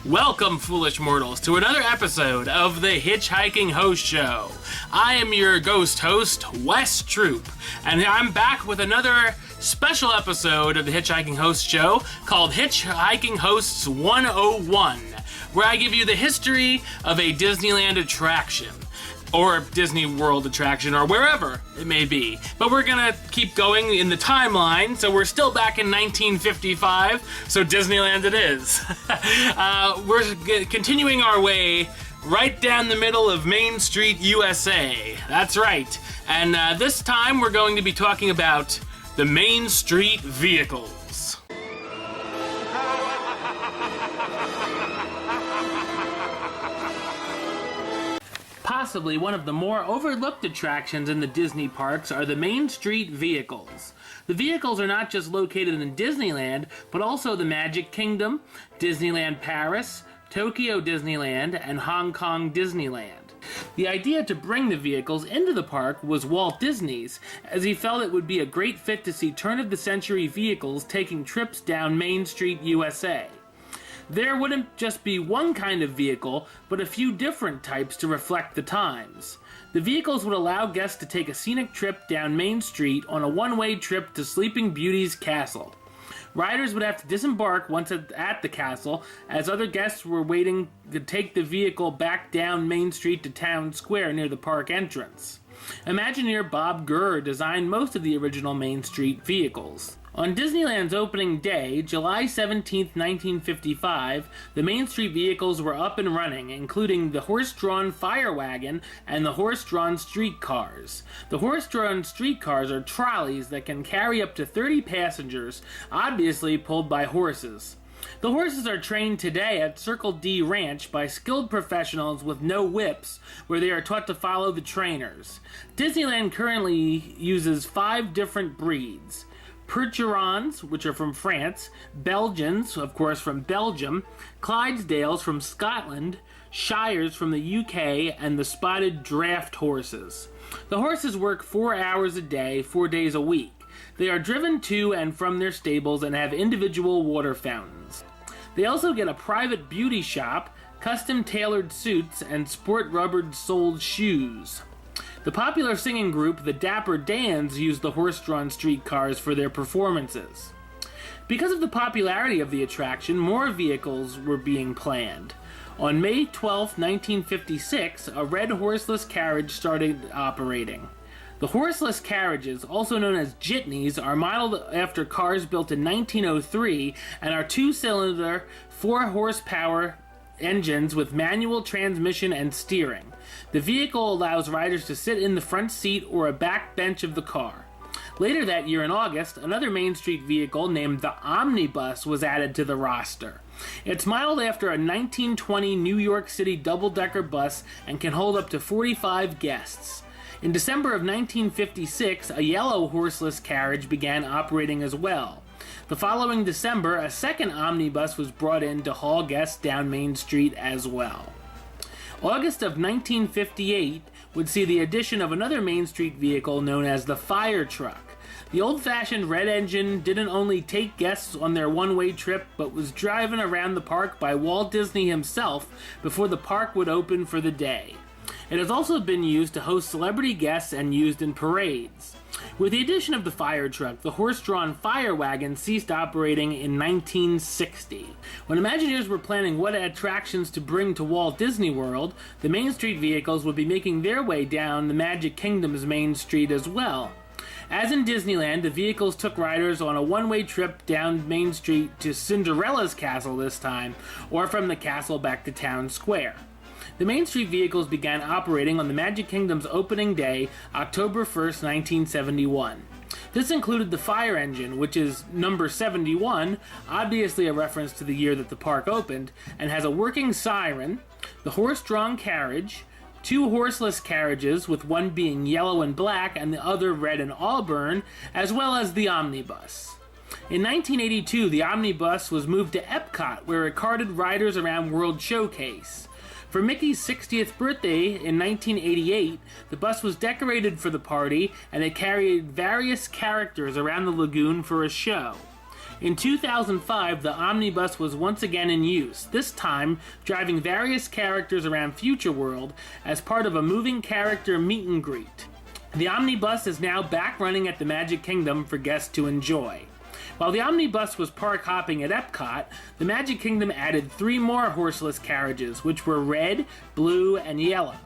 Welcome, foolish mortals, to another episode of the HitchHiking Hosts Show. I am your ghost host, Wes Troop, and I'm back with another special episode of the HitchHiking Hosts Show called HitchHiking Hosts 101, where I give you the history of a Disneyland attraction, or Disney World attraction, or wherever it may be. But we're gonna keep going in the timeline, so we're still back in 1955, so Disneyland it is. We're continuing our way right down the middle of Main Street, U.S.A. That's right. And this time we're going to be talking about the Main Street vehicles. Possibly one of the more overlooked attractions in the Disney parks are the Main Street vehicles. The vehicles are not just located in Disneyland, but also the Magic Kingdom, Disneyland Paris, Tokyo Disneyland, and Hong Kong Disneyland. The idea to bring the vehicles into the park was Walt Disney's, as he felt it would be a great fit to see turn-of-the-century vehicles taking trips down Main Street, USA. There wouldn't just be one kind of vehicle, but a few different types to reflect the times. The vehicles would allow guests to take a scenic trip down Main Street on a one-way trip to Sleeping Beauty's castle. Riders would have to disembark once at the castle, as other guests were waiting to take the vehicle back down Main Street to Town Square near the park entrance. Imagineer Bob Gurr designed most of the original Main Street vehicles. On Disneyland's opening day, July 17, 1955, the Main Street vehicles were up and running, including the horse-drawn fire wagon and the horse-drawn streetcars. The horse-drawn streetcars are trolleys that can carry up to 30 passengers, obviously pulled by horses. The horses are trained today at Circle D Ranch by skilled professionals with no whips, where they are taught to follow the trainers. Disneyland currently uses 5 different breeds: Percherons, which are from France, Belgians, of course, from Belgium, Clydesdales from Scotland, Shires from the UK, and the spotted draft horses. The horses work 4 hours a day, 4 days a week. They are driven to and from their stables and have individual water fountains. They also get a private beauty shop, custom-tailored suits, and sport rubber-soled shoes. The popular singing group, the Dapper Dans, used the horse-drawn streetcars for their performances. Because of the popularity of the attraction, more vehicles were being planned. On May 12, 1956, a red horseless carriage started operating. The horseless carriages, also known as jitneys, are modeled after cars built in 1903 and are 2-cylinder, 4-horsepower engines with manual transmission and steering. The vehicle allows riders to sit in the front seat or a back bench of the car. Later that year in August, another Main Street vehicle named the Omnibus was added to the roster. It's modeled after a 1920 New York City double-decker bus and can hold up to 45 guests. In December of 1956, a yellow horseless carriage began operating as well. The following December, a second omnibus was brought in to haul guests down Main Street as well. August of 1958 would see the addition of another Main Street vehicle known as the fire truck. The old-fashioned red engine didn't only take guests on their one-way trip, but was driven around the park by Walt Disney himself before the park would open for the day. It has also been used to host celebrity guests and used in parades. With the addition of the fire truck, the horse-drawn fire wagon ceased operating in 1960. When Imagineers were planning what attractions to bring to Walt Disney World, the Main Street vehicles would be making their way down the Magic Kingdom's Main Street as well. As in Disneyland, the vehicles took riders on a one-way trip down Main Street to Cinderella's castle this time, or from the castle back to Town Square. The Main Street vehicles began operating on the Magic Kingdom's opening day, October 1st, 1971. This included the fire engine, which is number 71, obviously a reference to the year that the park opened, and has a working siren, the horse-drawn carriage, 2 horseless carriages, with one being yellow and black and the other red and auburn, as well as the omnibus. In 1982, the omnibus was moved to Epcot, where it carted riders around World Showcase. For Mickey's 60th birthday in 1988, the bus was decorated for the party, and it carried various characters around the lagoon for a show. In 2005, the omnibus was once again in use, this time driving various characters around Future World as part of a moving character meet and greet. The omnibus is now back running at the Magic Kingdom for guests to enjoy. While the omnibus was park hopping at Epcot, the Magic Kingdom added 3 more horseless carriages, which were red, blue, and yellow.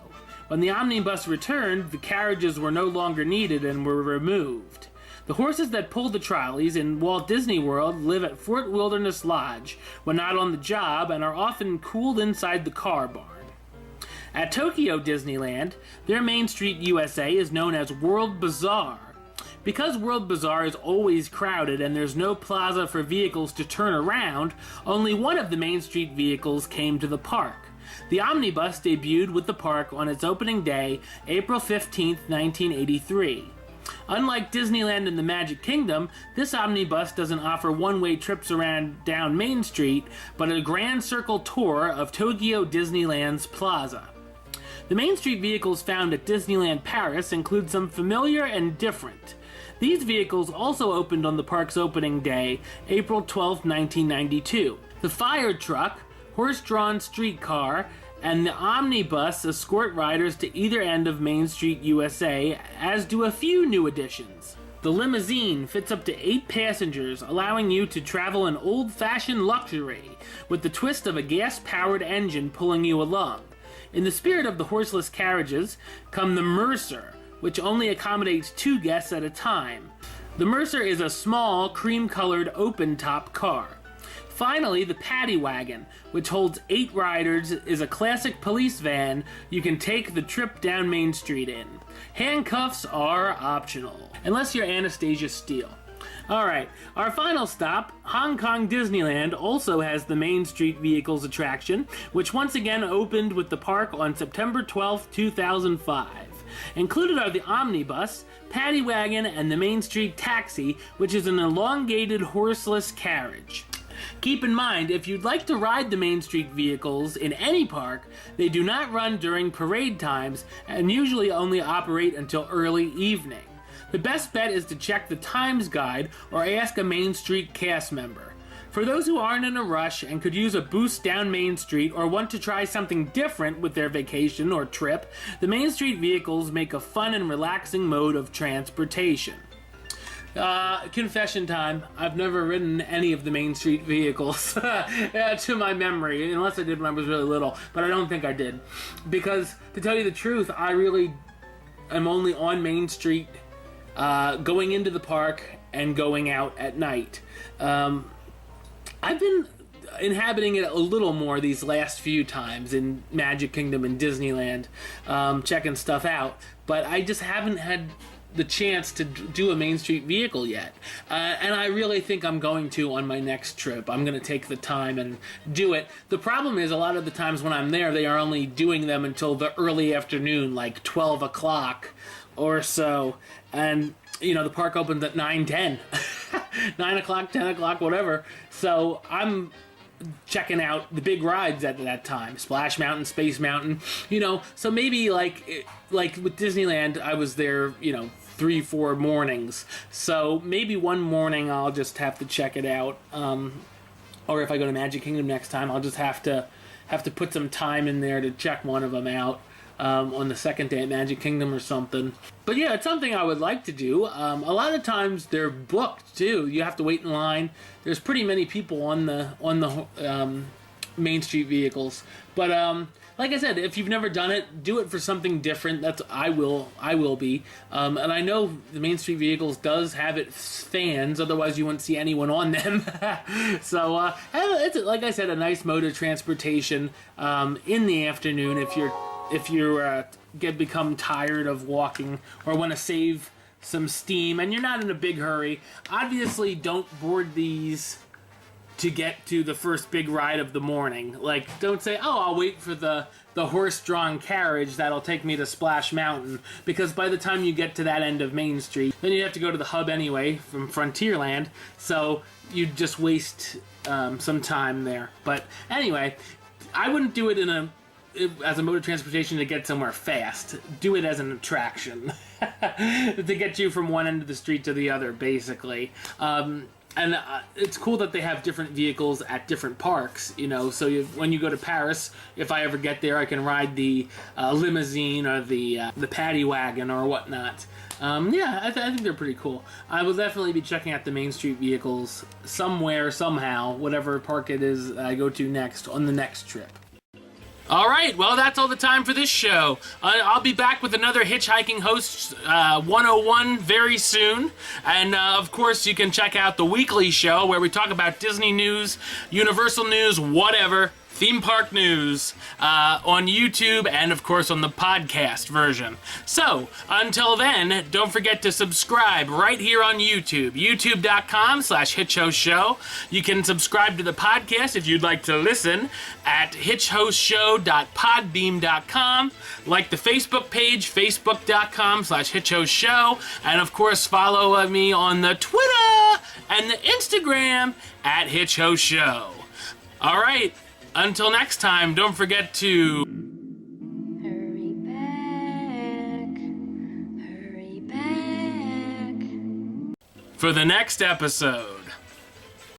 When the omnibus returned, the carriages were no longer needed and were removed. The horses that pulled the trolleys in Walt Disney World live at Fort Wilderness Lodge when not on the job and are often cooled inside the car barn. At Tokyo Disneyland, their Main Street U.S.A. is known as World Bazaar. Because World Bazaar is always crowded and there's no plaza for vehicles to turn around, only one of the Main Street vehicles came to the park. The omnibus debuted with the park on its opening day, April 15, 1983. Unlike Disneyland and the Magic Kingdom, this omnibus doesn't offer one-way trips around down Main Street, but a grand circle tour of Tokyo Disneyland's plaza. The Main Street vehicles found at Disneyland Paris include some familiar and different. These vehicles also opened on the park's opening day, April 12, 1992. The fire truck, horse-drawn streetcar, and the omnibus escort riders to either end of Main Street USA, as do a few new additions. The limousine fits up to 8 passengers, allowing you to travel in old-fashioned luxury, with the twist of a gas-powered engine pulling you along. In the spirit of the horseless carriages come the Mercer, which only accommodates 2 guests at a time. The Mercer is a small, cream-colored, open-top car. Finally, the Paddy Wagon, which holds 8 riders, is a classic police van you can take the trip down Main Street in. Handcuffs are optional, unless you're Anastasia Steele. Alright, our final stop, Hong Kong Disneyland, also has the Main Street Vehicles attraction, which once again opened with the park on September 12, 2005. Included are the Omnibus, Paddy Wagon, and the Main Street Taxi, which is an elongated horseless carriage. Keep in mind, if you'd like to ride the Main Street vehicles in any park, they do not run during parade times and usually only operate until early evening. The best bet is to check the Times Guide or ask a Main Street cast member. For those who aren't in a rush and could use a boost down Main Street or want to try something different with their vacation or trip, the Main Street vehicles make a fun and relaxing mode of transportation. Confession time. I've never ridden any of the Main Street vehicles to my memory, unless I did when I was really little, but I don't think I did. Because, to tell you the truth, I really am only on Main Street going into the park and going out at night. I've been inhabiting it a little more these last few times in Magic Kingdom and Disneyland, checking stuff out, but I just haven't had the chance to do a Main Street vehicle yet. And I really think I'm going to on my next trip. I'm going to take the time and do it. The problem is a lot of the times when I'm there, they are only doing them until the early afternoon, like 12 o'clock or so. And, you know, the park opens at 9, 10. 9 o'clock, 10 o'clock, whatever. So I'm checking out the big rides at that time. Splash Mountain, Space Mountain, you know. So maybe like with Disneyland, I was there, you know, 3-4 mornings. So maybe one morning I'll just have to check it out. Or if I go to Magic Kingdom next time, I'll just have to put some time in there to check one of them out. On the second day at Magic Kingdom or something. But yeah, it's something I would like to do. A lot of times they're booked too. You have to wait in line. There's pretty many people on the Main Street vehicles. But like I said, if you've never done it, do it for something different. I will be. And I know the Main Street vehicles does have its fans, otherwise you wouldn't see anyone on them. So it's, like I said, a nice mode of transportation in the afternoon if you become tired of walking or want to save some steam and you're not in a big hurry. Obviously, don't board these to get to the first big ride of the morning. Like, don't say, oh, I'll wait for the horse-drawn carriage that'll take me to Splash Mountain, because by the time you get to that end of Main Street, then you have to go to the hub anyway from Frontierland, so you'd just waste some time there. But anyway, I wouldn't do it as a mode of transportation to get somewhere fast. Do it as an attraction to get you from one end of the street to the other, basically. And it's cool that they have different vehicles at different parks, you know, so when you go to Paris, if I ever get there, I can ride the limousine or the paddy wagon or whatnot. Yeah, I think they're pretty cool. I will definitely be checking out the Main Street vehicles somewhere, somehow, whatever park it is I go to next on the next trip. All right, well, that's all the time for this show. I'll be back with another Hitchhiking Hosts 101 very soon. And, of course, you can check out the weekly show where we talk about Disney news, Universal news, whatever, theme park news on YouTube and, of course, on the podcast version. So, until then, don't forget to subscribe right here on YouTube, youtube.com/HitchHostShow. You can subscribe to the podcast if you'd like to listen at hitchhostshow.podbeam.com. Like the Facebook page, facebook.com/HitchHostShow. And, of course, follow me on the Twitter and the Instagram at HitchHostShow. All right. Until next time, don't forget to hurry back for the next episode.